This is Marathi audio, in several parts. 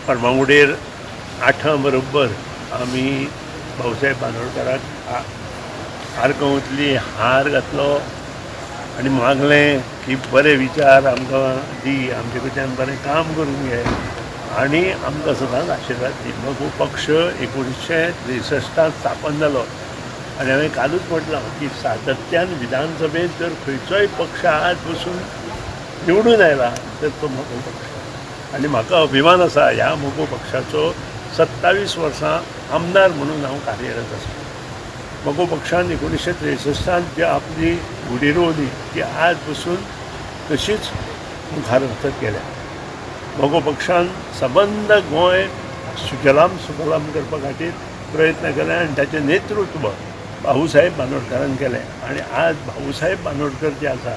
फर्मागुडयेर 8 बरोबर आमी भाऊसाहेब बांदोडकराक आर्गांवतली हार घातलो आनी मागलें की बरे विचार आमकां दी, आमचे कडच्यान बरें काम करूंक घे आनी आमकां सदांच आशिर्वाद दी. मगो पक्ष 1963 स्थापन जालो आनी हांवें कालूच म्हटलां की सातत्यान विधानसभेत जर खंयचोय पक्ष आज बसून निवडून आयला तर तो मगो पक्ष. आनी म्हाका अभिमान आसा ह्या मगो पक्षाचो 27 वर्सां आमदार म्हणून हांव कार्यरत आसा. मगो पक्षान 1963 जी आपली उडी रोवली ती आज बसून तशीच मुखार वचत गेल्या. मगो पक्षान सबंद गोंय सुजलाम सुफलाम करपा खातीर प्रयत्न केले आनी ताचें नेतृत्व भाऊसाहेब बांदोडकरान केलें. आनी आज भाऊसाहेब बांदोडकर जे आसा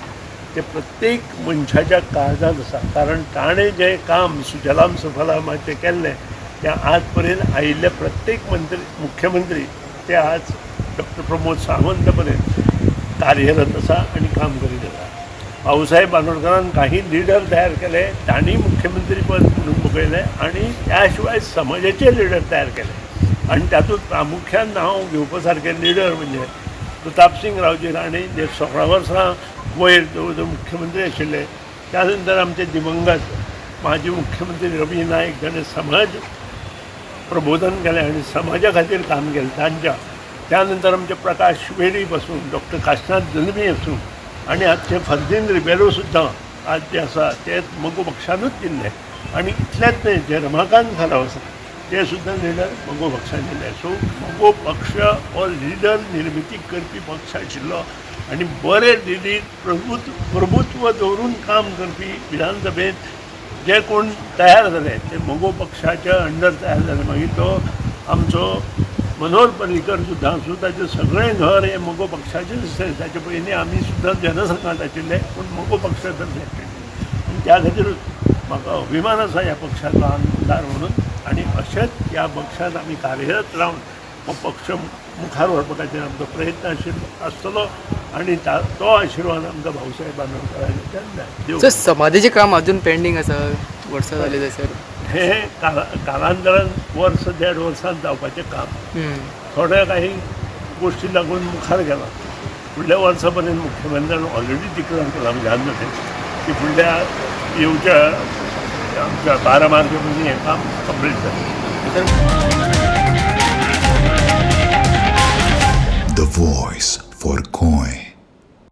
ते प्रत्येक मनशाच्या काळजांत आसा, कारण ताणें जें काम सुजलाम सुफलामाचें केल्लें तें आज पर्यंत आयिल्ले प्रत्येक मुख्यमंत्री ते आज डॉक्टर प्रमोद सावंत पर्यंत कार्यरत आसा आनी काम करीत आसा. भाऊसाहेब बांदोडकरान काही लिडर तयार केले, तांणी मुख्यमंत्री पद म्हणून भोगयलें आनी त्या शिवाय समाजाचे लिडर तयार केले आनी तातूंत प्रामुख्यान नांव घेवपा सारके लिडर म्हणजे प्रतापसिंग रावजी राणे जे 16 वर्सां वयर जवळ जवळ मुख्यमंत्री आशिल्ले. त्या नंतर आमचे दिवंगत माजी मुख्यमंत्री रवी नायक जाणें समाज प्रबोधन केलें आनी समाजा खातीर काम केलें तांच्या. त्यानंतर आमचे प्रकाश वेरी पासून डॉक्टर काशिनाथ जल्मी आसूं आनी आजचे फर्दीन रिबेलो सुद्दां आज जे आसा ते मगो पक्षानूच दिल्ले. आनी इतलेंच न्हय, जे रमाकांत खालाव आसा ते सुद्दां लिडर मगो पक्षान दिले. सो मगो पक्ष हो लिडर निर्मिती करपी पक्ष आशिल्लो आनी बरें दिलीत प्रभुत्व दवरून काम करपी विधानसभेत जे कोण तयार जाले ते मगो पक्षाच्या अंडर तयार जाले. मागीर तो आमचो मनोहर पर्रीकर सुद्दां आसूं ताचें सगळें घर हे मगो पक्षाचें दिसलें. ताचे पयलीं आमी सुद्दां जनसंघात आशिल्ले पूण मगो पक्षातर्फे आनी त्या खातीरूच म्हाका अभिमान आसा ह्या पक्षाचो आमदार म्हणून. आनी अशेंच ह्या पक्षांत आमी कार्यरत रावन हो पक्ष मुखार व्हरपा खातीर आमचो प्रयत्न आसतलो आनी तो आशिर्वाद आमकां भाऊसाहेब बांदोडकरान सर, समाजाचें काम अजून पेंडींग आसा, वर्सां जाली थंयसर हे कालांतरान वर्स 1.5 वर्सांत जावपाचें काम थोड्या काही गोश्टी लागून मुखार गेला. फुडल्या वर्सा पर्यंत मुख्यमंत्र्यान ऑलरेडी डिक्लेअर केला विधानसभेत की फुडल्या येवच्या आमच्या 12 मार्च मदीं हें काम कंप्लीट जातलें. The voice for Coin.